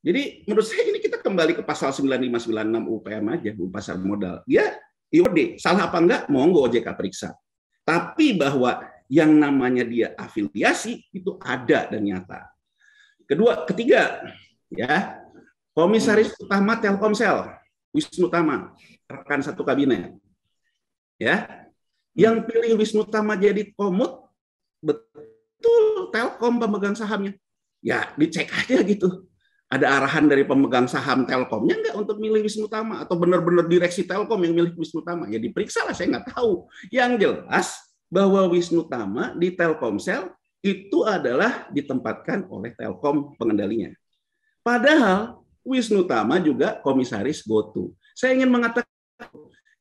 Jadi menurut saya ini kita kembali ke pasal 9596 UPM aja, pasar modal. Dia IOD, salah apa enggak, monggo OJK periksa. Tapi bahwa yang namanya dia afiliasi itu ada dan nyata. Ketiga, ya, Komisaris Utama Telkomsel, Wisnu Tama, rekan satu kabinet. Ya. Yang pilih Wisnu Tama jadi komut, betul Telkom pemegang sahamnya. Ya, dicek aja gitu. Ada arahan dari pemegang saham Telkomnya nggak untuk milih Wisnu Tama, atau benar-benar direksi Telkom yang milih Wisnu Tama? Ya diperiksa lah, saya nggak tahu. Yang jelas bahwa Wisnu Tama di Telkomsel itu adalah ditempatkan oleh Telkom pengendalinya. Padahal Wisnu Tama juga komisaris GoTo. Saya ingin mengatakan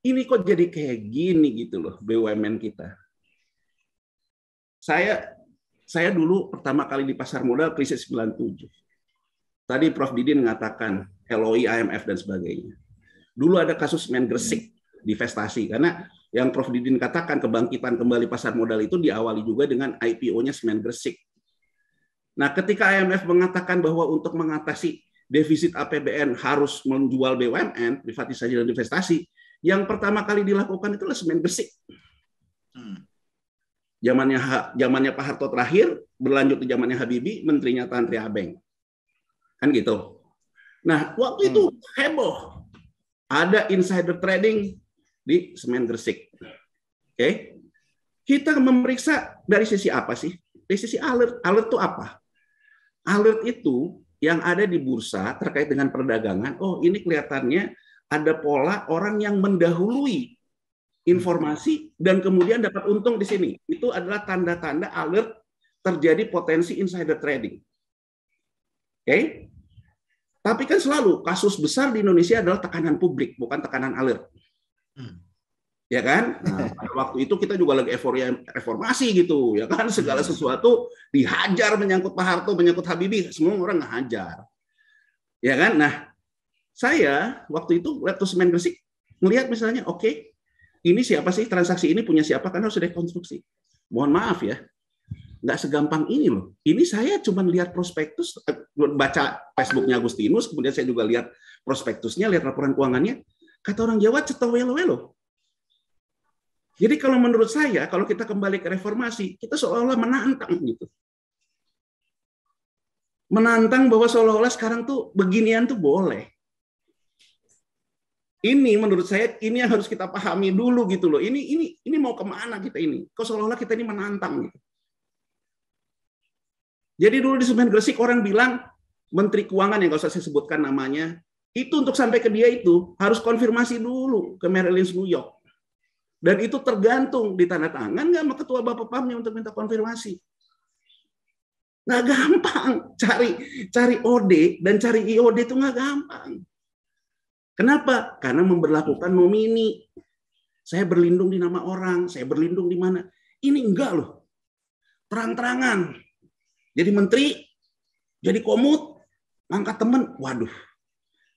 ini kok jadi kayak gini gitu loh BUMN kita. Saya dulu pertama kali di pasar modal krisis 97. Tadi Prof. Didin mengatakan LOI, IMF, dan sebagainya. Dulu ada kasus Semen Gresik di investasi, karena yang Prof. Didin katakan kebangkitan kembali pasar modal itu diawali juga dengan IPO-nya Semen Gresik. Nah, ketika IMF mengatakan bahwa untuk mengatasi defisit APBN harus menjual BUMN, privatisasi dan investasi, yang pertama kali dilakukan itulah Semen Gresik. Zamannya Pak Harto terakhir, berlanjut di zamannya Habibie, menterinya Tan Tri Abeng. Kan gitu. Nah, waktu itu heboh. Ada insider trading di Semen Gresik. Oke. Kita memeriksa dari sisi apa sih? Dari sisi alert. Alert itu apa? Alert itu yang ada di bursa terkait dengan perdagangan. Oh, ini kelihatannya ada pola orang yang mendahului informasi dan kemudian dapat untung di sini. Itu adalah tanda-tanda alert terjadi potensi insider trading. Oke. Tapi kan selalu kasus besar di Indonesia adalah tekanan publik, bukan tekanan alert. Ya kan? Nah, pada waktu itu kita juga lagi euforia reformasi gitu, ya kan? Segala sesuatu dihajar, menyangkut Pak Harto, menyangkut Habibie, semua orang ngehajar. Ya kan? Nah, saya waktu itu lihat Semen Gresik, melihat misalnya, oke, ini siapa sih, transaksi ini punya siapa, karena harus rekonstruksi. Mohon maaf ya, nggak segampang ini loh. Ini saya cuma lihat prospektus, baca Facebooknya Agustinus, kemudian saya juga lihat prospektusnya, lihat laporan keuangannya. Kata orang Jawa, cetowelo-welo. Jadi kalau menurut saya, kalau kita kembali ke reformasi, kita seolah-olah menantang gitu. Menantang bahwa seolah-olah sekarang tuh beginian tuh boleh. Ini menurut saya ini yang harus kita pahami dulu gitu loh. Ini mau kemana kita ini? Kok seolah-olah kita ini menantang gitu. Jadi dulu di Semen Gresik orang bilang Menteri Keuangan yang nggak usah saya sebutkan namanya, itu untuk sampai ke dia itu harus konfirmasi dulu ke Merrill Lynch New York. Dan itu tergantung di tanda tangan nggak sama ketua Bapepamnya untuk minta konfirmasi. Nggak gampang cari OD dan cari IOD itu nggak gampang. Kenapa? Karena memberlakukan nomini. Saya berlindung di nama orang, saya berlindung di mana. Ini enggak loh. Terang-terangan. Jadi menteri, jadi komut, angkat teman, waduh.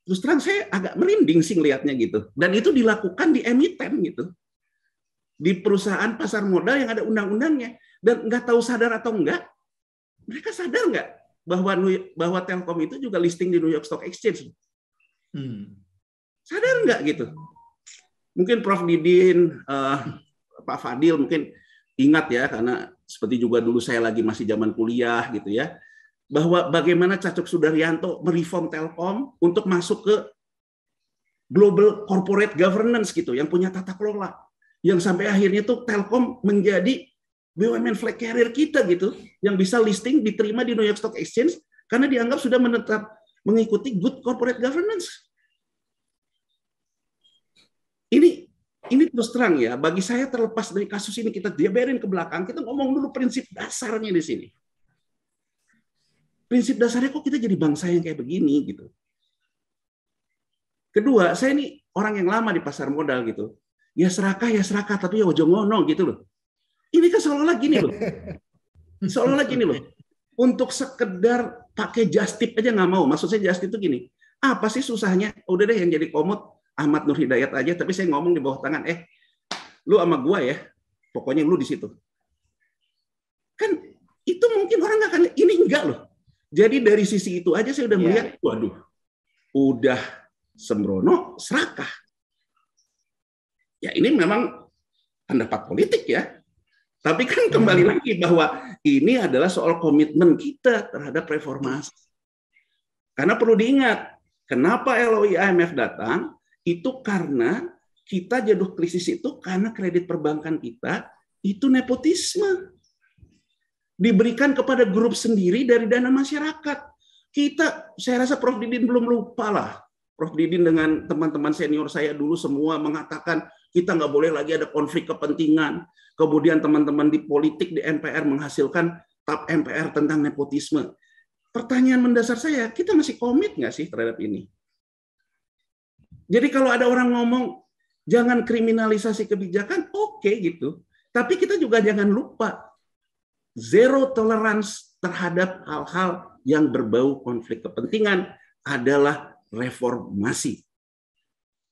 Terus terang saya agak merinding sih ngelihatnya gitu. Dan itu dilakukan di emiten gitu. Di perusahaan pasar modal yang ada undang-undangnya. Dan nggak tahu sadar atau enggak, mereka sadar nggak bahwa Telkom itu juga listing di New York Stock Exchange? Sadar nggak gitu? Mungkin Prof. Didin, Pak Fadil mungkin ingat ya, karena seperti juga dulu saya lagi masih zaman kuliah gitu ya, bahwa bagaimana Cacok Sudaryanto mereform Telkom untuk masuk ke global corporate governance gitu, yang punya tata kelola, yang sampai akhirnya tuh Telkom menjadi BUMN flag carrier kita gitu, yang bisa listing diterima di New York Stock Exchange karena dianggap sudah mengikuti good corporate governance. Ini terus terang ya, bagi saya terlepas dari kasus ini kita biarin ke belakang, kita ngomong dulu prinsip dasarnya di sini. Prinsip dasarnya kok kita jadi bangsa yang kayak begini gitu. Kedua, saya ini orang yang lama di pasar modal gitu. Ya serakah, tapi ya ojo ngono gitu loh. Ini kan seolah-olah gini loh. Seolah-olah gini loh. Untuk sekedar pakai just tip aja nggak mau. Maksud saya just tip itu gini. Apa sih susahnya? Udah deh yang jadi komut Ahmad Nur Hidayat aja, tapi saya ngomong di bawah tangan, lu sama gua ya, pokoknya lu di situ. Kan itu mungkin orang nggak akan, ini enggak loh. Jadi dari sisi itu aja saya udah melihat, waduh, udah sembrono, serakah. Ya ini memang pendapat politik ya. Tapi kan kembali lagi bahwa ini adalah soal komitmen kita terhadap reformasi. Karena perlu diingat, kenapa LOI IMF datang, itu karena kita jatuh krisis itu karena kredit perbankan kita itu nepotisme. Diberikan kepada grup sendiri dari dana masyarakat. Saya rasa Prof. Didin belum lupa lah. Prof. Didin dengan teman-teman senior saya dulu semua mengatakan kita nggak boleh lagi ada konflik kepentingan. Kemudian teman-teman di politik di MPR menghasilkan TAP MPR tentang nepotisme. Pertanyaan mendasar saya, kita masih komit nggak sih terhadap ini? Jadi kalau ada orang ngomong jangan kriminalisasi kebijakan, oke gitu. Tapi kita juga jangan lupa zero tolerance terhadap hal-hal yang berbau konflik kepentingan adalah reformasi.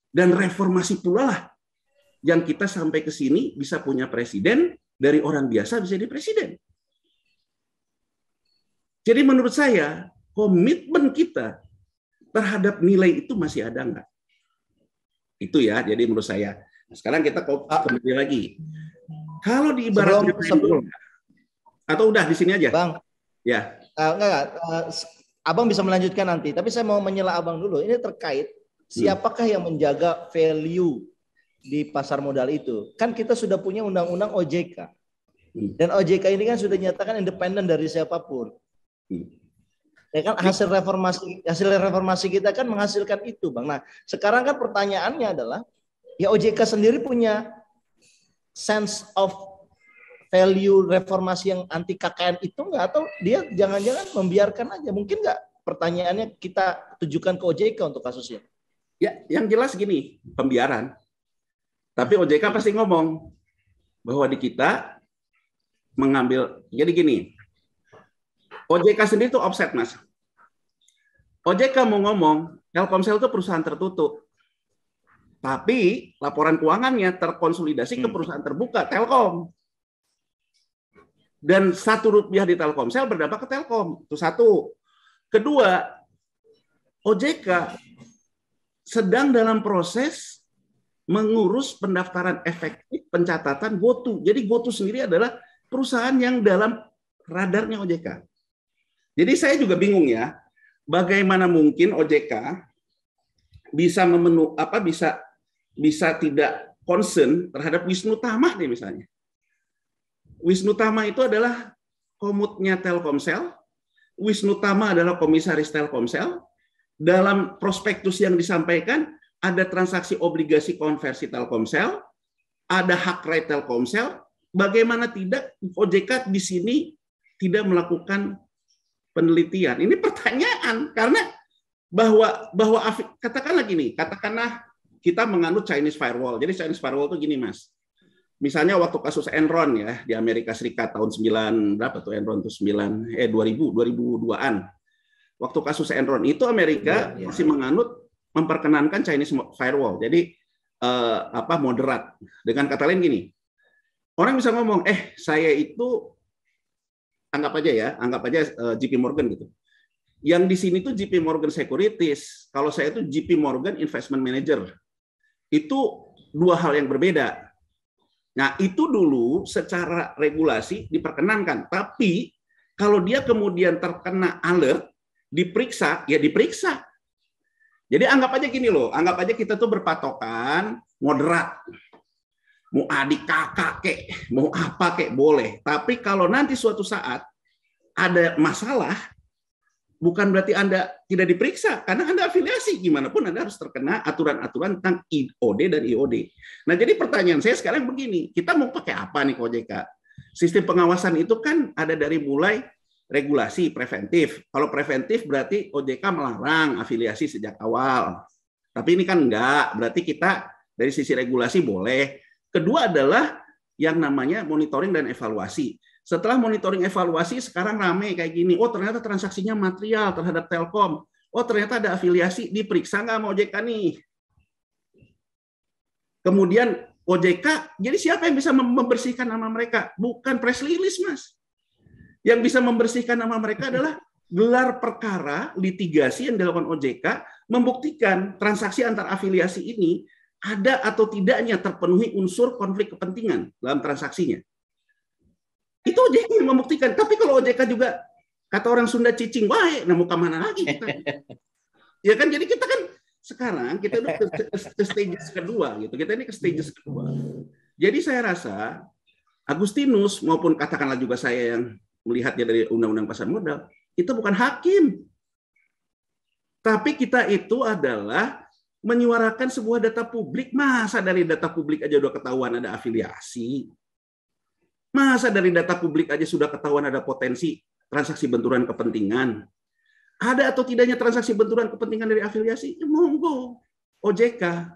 Dan reformasi pula lah yang kita sampai ke sini bisa punya presiden, dari orang biasa bisa jadi presiden. Jadi menurut saya, komitmen kita terhadap nilai itu masih ada nggak? Itu ya, jadi menurut saya. Sekarang kita kembali lagi. Kalau diibaratkan atau udah di sini aja, Bang? Ya. Abang bisa melanjutkan nanti. Tapi saya mau menyela Abang dulu. Ini terkait siapakah yang menjaga value di pasar modal itu? Kan kita sudah punya undang-undang OJK, dan OJK ini kan sudah dinyatakan independen dari siapapun. Ya kan hasil reformasi kita kan menghasilkan itu, Bang. Nah, sekarang kan pertanyaannya adalah, ya OJK sendiri punya sense of value reformasi yang anti KKN itu enggak, atau dia jangan-jangan membiarkan aja? Mungkin enggak? Pertanyaannya kita tujukan ke OJK untuk kasusnya. Ya, yang jelas gini, pembiaran. Tapi OJK pasti ngomong bahwa di kita mengambil, jadi gini, OJK sendiri itu offset, Mas. OJK mau ngomong, Telkomsel itu perusahaan tertutup. Tapi laporan keuangannya terkonsolidasi ke perusahaan terbuka, Telkom. Dan Rp1 di Telkomsel berdampak ke Telkom. Itu satu. Kedua, OJK sedang dalam proses mengurus pendaftaran efektif pencatatan GoTo. Jadi GoTo sendiri adalah perusahaan yang dalam radarnya OJK. Jadi saya juga bingung ya, bagaimana mungkin OJK bisa bisa tidak concern terhadap Wisnu Tama nih misalnya. Wisnu Tama itu adalah komutnya Telkomsel. Wisnu Tama adalah komisaris Telkomsel. Dalam prospektus yang disampaikan, ada transaksi obligasi konversi Telkomsel, ada hak right Telkomsel. Bagaimana tidak OJK di sini tidak melakukan penelitian? Ini pertanyaan, karena bahwa katakanlah gini, katakanlah kita menganut Chinese firewall. Jadi Chinese firewall itu gini, Mas. Misalnya waktu kasus Enron ya di Amerika Serikat tahun 2002-an. Waktu kasus Enron itu Amerika masih menganut memperkenankan Chinese firewall. Jadi moderat. Dengan kata lain gini. Orang bisa ngomong, saya itu anggap aja JP Morgan gitu. Yang di sini tuh JP Morgan Securities, kalau saya itu JP Morgan Investment Manager. Itu dua hal yang berbeda. Nah, itu dulu secara regulasi diperkenankan. Tapi kalau dia kemudian terkena alert, diperiksa, ya diperiksa. Jadi anggap aja gini loh, anggap aja kita tuh berpatokan moderat. Mau adik kakak kek, mau apa kek, boleh. Tapi kalau nanti suatu saat ada masalah, bukan berarti Anda tidak diperiksa, karena Anda afiliasi. Gimana pun Anda harus terkena aturan-aturan tentang IOD dan IOD. Nah, jadi pertanyaan saya sekarang begini, kita mau pakai apa nih OJK? Sistem pengawasan itu kan ada dari mulai regulasi preventif. Kalau preventif berarti OJK melarang afiliasi sejak awal. Tapi ini kan enggak, berarti kita dari sisi regulasi boleh. Kedua adalah yang namanya monitoring dan evaluasi. Setelah monitoring evaluasi, sekarang rame kayak gini. Oh, ternyata transaksinya material terhadap Telkom. Oh, ternyata ada afiliasi. Diperiksa nggak sama OJK nih? Kemudian OJK, jadi siapa yang bisa membersihkan nama mereka? Bukan press release, Mas. Yang bisa membersihkan nama mereka adalah gelar perkara litigasi yang dilakukan OJK membuktikan transaksi antar afiliasi ini ada atau tidaknya terpenuhi unsur konflik kepentingan dalam transaksinya. Itu OJK yang membuktikan. Tapi kalau OJK juga kata orang Sunda cicing wae, nah mau kemana lagi kita? Ya kan, jadi kita kan sekarang kita udah ke stages kedua gitu. Kita ini ke stages kedua. Jadi saya rasa Agustinus maupun katakanlah juga saya yang melihatnya dari Undang-Undang Pasar Modal, kita bukan hakim. Tapi kita itu adalah menyuarakan sebuah data publik. Masa dari data publik aja udah ketahuan ada afiliasi? Masa dari data publik aja sudah ketahuan ada potensi transaksi benturan kepentingan? Ada atau tidaknya transaksi benturan kepentingan dari afiliasi? Ya, monggo OJK,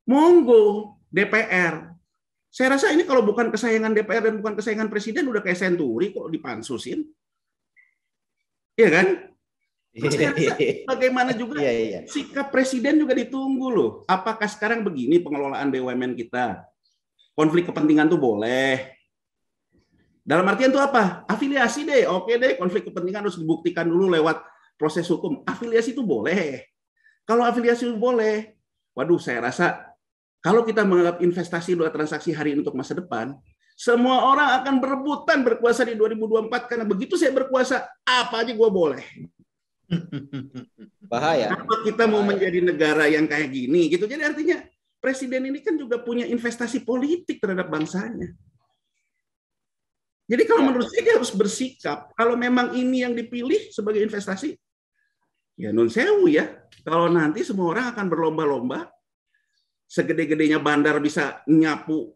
monggo DPR. Saya rasa ini kalau bukan kesayangan DPR dan bukan kesayangan Presiden, udah kayak Senturi kok dipansusin. Iya kan? Saya rasa bagaimana juga sikap Presiden juga ditunggu loh. Apakah sekarang begini pengelolaan BUMN kita? Konflik kepentingan tuh boleh. Dalam artian itu apa? Afiliasi deh, oke deh, konflik kepentingan harus dibuktikan dulu lewat proses hukum. Afiliasi itu boleh. Kalau afiliasi itu boleh, waduh saya rasa kalau kita menganggap investasi dua transaksi hari ini untuk masa depan, semua orang akan berebutan berkuasa di 2024 karena begitu saya berkuasa, apa aja gue boleh. Bahaya. Apa kita mau menjadi negara yang kayak gini gitu. Jadi artinya Presiden ini kan juga punya investasi politik terhadap bangsanya. Jadi kalau menurut saya dia harus bersikap. Kalau memang ini yang dipilih sebagai investasi, ya nun sewu ya. Kalau nanti semua orang akan berlomba-lomba, segede-gedenya bandar bisa nyapu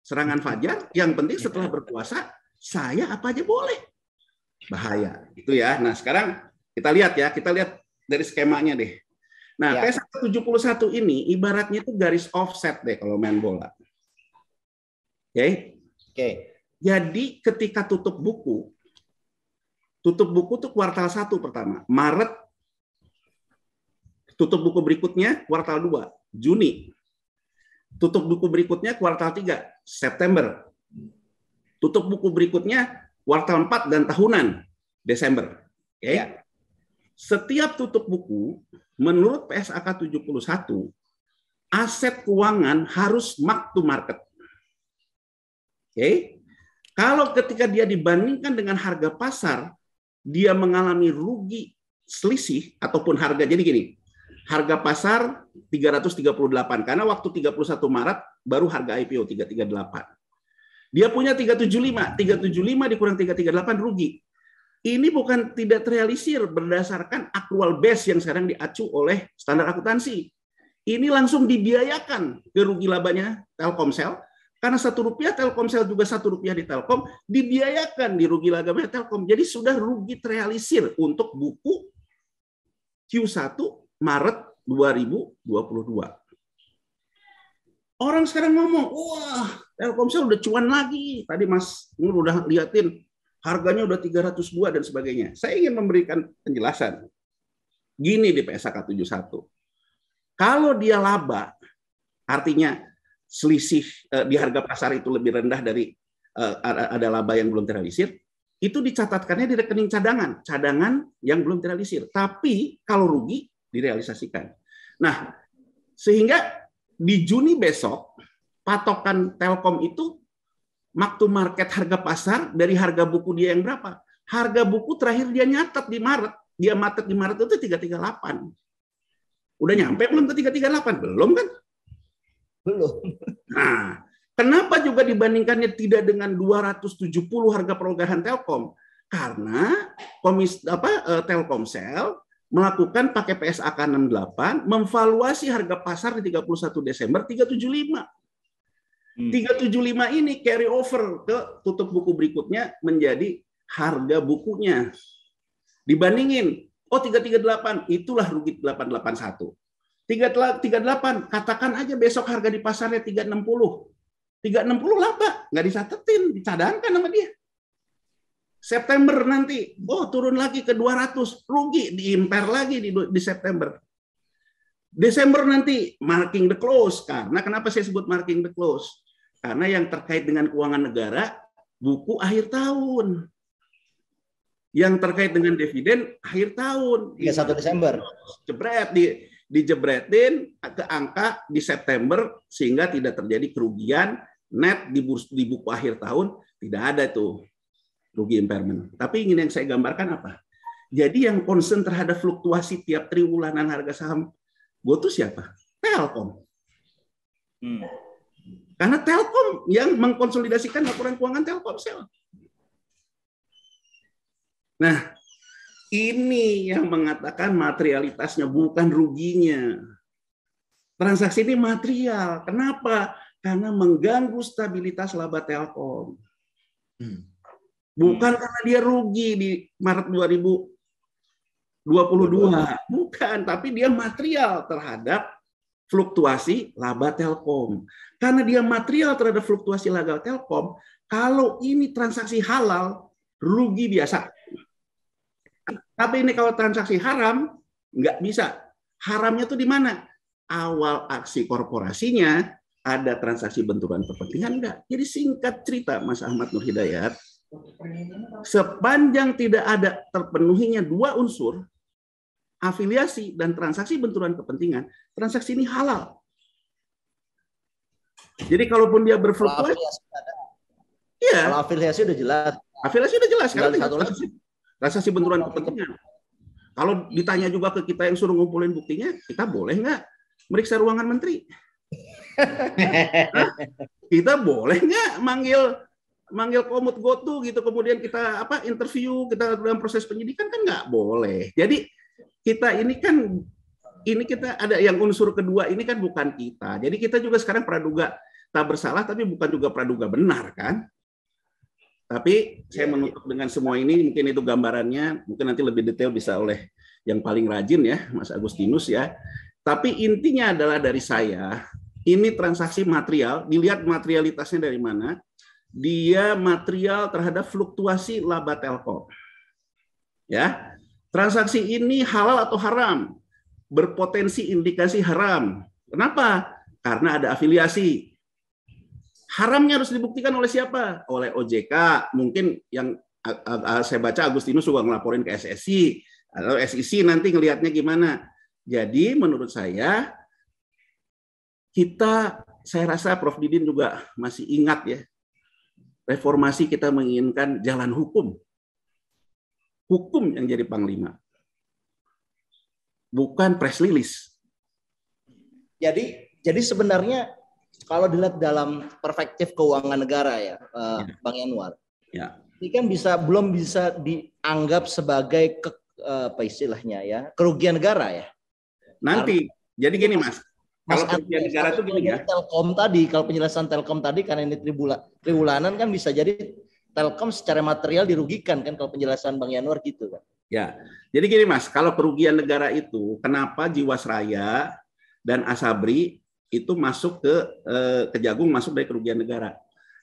serangan fajar, yang penting setelah berkuasa, saya apa aja boleh. Bahaya. Itu ya. Nah sekarang kita lihat dari skemanya deh. Nah PS171 ini ibaratnya itu garis offset deh kalau main bola. Oke. Jadi ketika tutup buku tuh kuartal 1 pertama, Maret. Tutup buku berikutnya kuartal 2, Juni. Tutup buku berikutnya kuartal 3, September. Tutup buku berikutnya kuartal 4 dan tahunan, Desember. Oke. Ya. Setiap tutup buku, menurut PSAK 71, aset keuangan harus mark to market. Oke. Kalau ketika dia dibandingkan dengan harga pasar, dia mengalami rugi selisih ataupun harga. Jadi gini, harga pasar 338 karena waktu 31 Maret baru harga IPO 338. Dia punya 375 dikurang 338 rugi. Ini bukan tidak terrealisir berdasarkan accrual base yang sekarang diacu oleh standar akuntansi. Ini langsung dibiayakan ke rugi labanya Telkomsel. Karena Rp1 Telkomsel juga Rp1 di Telkom, dibiayakan di rugi labanya Telkom. Jadi sudah rugi terrealisir untuk buku Q1 Maret 2022. Orang sekarang ngomong, wah Telkomsel udah cuan lagi. Tadi Mas Nur udah liatin, harganya udah 302 dan sebagainya. Saya ingin memberikan penjelasan. Gini di PSAK 71. Kalau dia laba, artinya selisih di harga pasar itu lebih rendah dari ada laba yang belum terrealisir, itu dicatatkannya di rekening cadangan yang belum terrealisir. Tapi kalau rugi direalisasikan. Nah, sehingga di Juni besok patokan Telkom itu mark to market harga pasar dari harga buku dia yang berapa? Harga buku terakhir dia nyatet di Maret, itu 338. Udah nyampe belum ke 338? Belum kan? Belum. Nah, kenapa juga dibandingkannya tidak dengan 270 harga perogahan Telkom? Karena Telkomsel melakukan pakai PSAK 68, memvaluasi harga pasar di 31 Desember 375. 375 ini carry over ke tutup buku berikutnya menjadi harga bukunya. Dibandingin, 338 itulah rugi 881. 338, katakan aja besok harga di pasarnya 360. 360 laba, nggak dicatetin, dicadangkan sama dia. September nanti, turun lagi ke 200, rugi, diimper lagi di September. Desember nanti, marking the close. Karena kenapa saya sebut marking the close? Karena yang terkait dengan keuangan negara, buku akhir tahun. Yang terkait dengan dividen akhir tahun 31 Desember. Jebret dijebretin ke angka di September sehingga tidak terjadi kerugian net di buku akhir tahun, tidak ada tuh rugi impairment. Tapi ingin yang saya gambarkan apa? Jadi yang concern terhadap fluktuasi tiap triwulanan harga saham GoTo siapa? Telkom. Karena Telkom yang mengkonsolidasikan laporan keuangan Telkomsel. Nah, ini yang mengatakan materialitasnya, bukan ruginya. Transaksi ini material. Kenapa? Karena mengganggu stabilitas laba Telkom. Bukan karena dia rugi di Maret 2022. Bukan, tapi dia material terhadap fluktuasi laba Telkom. Karena dia material terhadap fluktuasi laba Telkom, kalau ini transaksi halal, rugi biasa. Tapi ini kalau transaksi haram, nggak bisa. Haramnya tuh di mana? Awal aksi korporasinya ada transaksi benturan kepentingan nggak? Jadi singkat cerita, Mas Ahmad Nur Hidayat, sepanjang tidak ada terpenuhinya dua unsur, afiliasi dan transaksi benturan kepentingan, transaksi ini halal. Jadi kalaupun dia berfluktuasi, iya. Kalau afiliasi udah jelas. Afiliasi udah jelas. Tinggal transaksi benturan kepentingan. Kalau ditanya juga ke kita yang suruh ngumpulin buktinya, kita boleh nggak meriksa ruangan menteri? Kita boleh nggak manggil komut GoTo gitu, kemudian kita interview, kita dalam proses penyidikan, kan nggak boleh. Jadi kita kita ada yang unsur kedua ini kan bukan kita. Jadi kita juga sekarang praduga tak bersalah, tapi bukan juga praduga benar kan? Tapi saya menutup dengan semua ini, mungkin itu gambarannya, mungkin nanti lebih detail bisa oleh yang paling rajin ya, Mas Agustinus ya. Tapi intinya adalah dari saya, ini transaksi material, dilihat materialitasnya dari mana, dia material terhadap fluktuasi laba Telkom. Ya, transaksi ini halal atau haram, berpotensi indikasi haram. Kenapa? Karena ada afiliasi. Haramnya harus dibuktikan oleh siapa? Oleh OJK. Mungkin yang saya baca Agustinus juga ngelaporin ke SSI. Atau SEC nanti ngelihatnya gimana. Jadi menurut saya rasa Prof. Didin juga masih ingat ya. Reformasi kita menginginkan jalan hukum. Hukum yang jadi panglima. Bukan press release. Jadi sebenarnya kalau dilihat dalam perspektif keuangan negara ya, Bang Yanuar, ini kan belum bisa dianggap sebagai istilahnya ya, kerugian negara ya. Nanti, jadi gini Mas, kalau kerugian negara itu gini ya. Telkom tadi, kalau penjelasan Telkom tadi karena ini triwulanan kan bisa jadi Telkom secara material dirugikan kan kalau penjelasan Bang Yanuar gitu kan. Ya, jadi gini Mas, kalau kerugian negara itu kenapa Jiwasraya dan Asabri itu masuk ke Kejagung, masuk dari kerugian negara.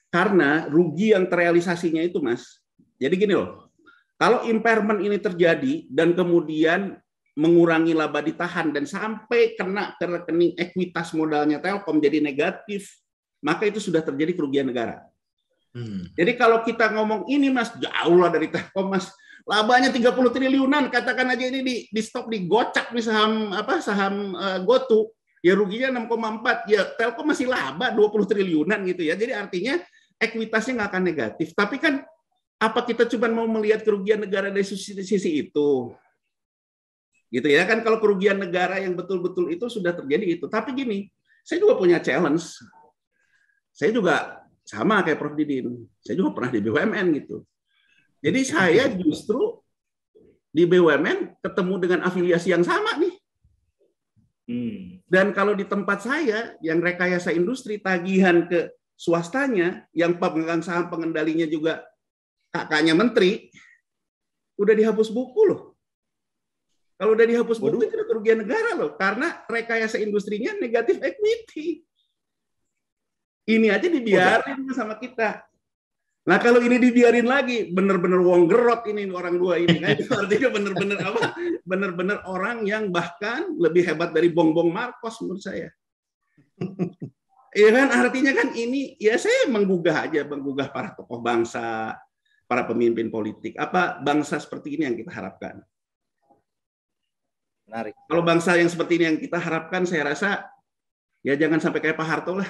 Karena rugi yang terrealisasinya itu, Mas. Jadi gini loh, kalau impairment ini terjadi dan kemudian mengurangi laba ditahan dan sampai kena ke rekening ekuitas modalnya Telkom jadi negatif, maka itu sudah terjadi kerugian negara. Jadi kalau kita ngomong ini, Mas, jauh lah dari Telkom, Mas. Labanya 30 triliunan, katakan aja ini di stop, digocak nih saham GoTo. Ya ruginya 6,4, ya Telkom masih laba 20 triliunan gitu ya. Jadi artinya ekuitasnya nggak akan negatif. Tapi kan apa kita cuma mau melihat kerugian negara dari sisi itu? Gitu ya kan, kalau kerugian negara yang betul-betul itu sudah terjadi itu. Tapi gini, saya juga punya challenge. Saya juga sama kayak Prof. Didin. Saya juga pernah di BUMN gitu. Jadi saya justru di BUMN ketemu dengan afiliasi yang sama nih. Dan kalau di tempat saya yang rekayasa industri tagihan ke swastanya, yang pemegang saham pengendalinya juga kakaknya menteri, udah dihapus buku loh. Kalau udah dihapus buku itu udah kerugian negara loh, karena rekayasa industrinya negatif equity. Ini aja dibiarin sama kita. Nah kalau ini dibiarin lagi, bener-bener wong gerot ini orang dua ini. Nah, itu artinya bener-bener apa? Bener-bener orang yang bahkan lebih hebat dari Bongbong Marcos menurut saya. Iya kan, artinya kan ini ya saya menggugah para tokoh bangsa, para pemimpin politik. Apa bangsa seperti ini yang kita harapkan? Menarik. Kalau bangsa yang seperti ini yang kita harapkan, saya rasa ya jangan sampai kayak Pak Harto lah.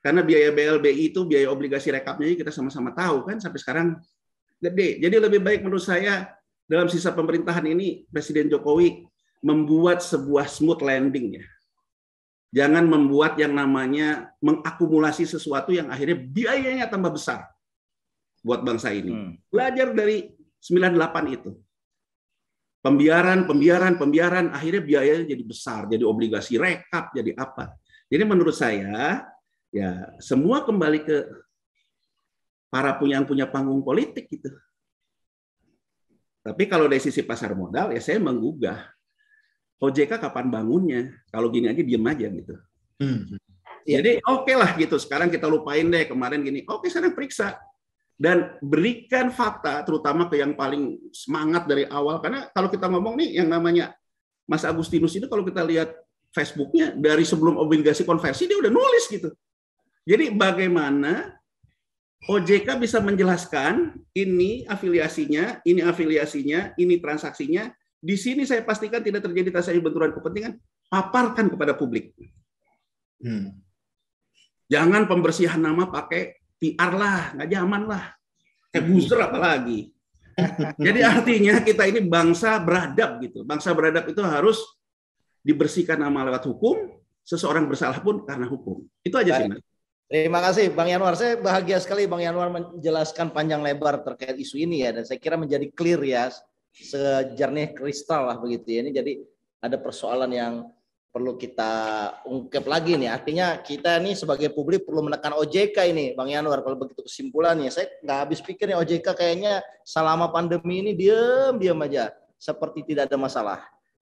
Karena biaya BLBI itu, biaya obligasi rekapnya kita sama-sama tahu kan sampai sekarang gede. Jadi lebih baik menurut saya dalam sisa pemerintahan ini Presiden Jokowi membuat sebuah smooth landing ya. Jangan membuat yang namanya mengakumulasi sesuatu yang akhirnya biayanya tambah besar buat bangsa ini. Belajar dari 98 itu. Pembiaran, akhirnya biayanya jadi besar, jadi obligasi rekap, jadi apa. Jadi menurut saya, ya semua kembali ke para yang punya panggung politik gitu. Tapi kalau dari sisi pasar modal, ya saya menggugah. OJK kapan bangunnya? Kalau gini aja diem aja gitu. Jadi oke lah gitu. Sekarang kita lupain deh kemarin gini. Oke, sekarang periksa. Dan berikan fakta, terutama ke yang paling semangat dari awal. Karena kalau kita ngomong nih, yang namanya Mas Agustinus itu kalau kita lihat Facebooknya, dari sebelum obligasi konversi, dia udah nulis gitu. Jadi bagaimana OJK bisa menjelaskan ini afiliasinya, ini transaksinya. Di sini saya pastikan tidak terjadi transaksi benturan kepentingan, paparkan kepada publik. Jangan pembersihan nama pakai PR lah, nggak zaman lah. Kayak buzzer apalagi. Jadi artinya kita ini bangsa beradab gitu. Bangsa beradab itu harus dibersihkan nama lewat hukum, seseorang bersalah pun karena hukum. Itu aja sih, Mas. Terima kasih Bang Yanwar. Saya bahagia sekali Bang Yanwar menjelaskan panjang lebar terkait isu ini ya. Dan saya kira menjadi clear ya, sejernih kristal lah begitu ya. Ini jadi ada persoalan yang perlu kita ungkap lagi nih. Artinya kita nih sebagai publik perlu menekan OJK ini, Bang Yanwar. Kalau begitu kesimpulannya, saya nggak habis pikir nih OJK kayaknya selama pandemi ini diam aja, seperti tidak ada masalah.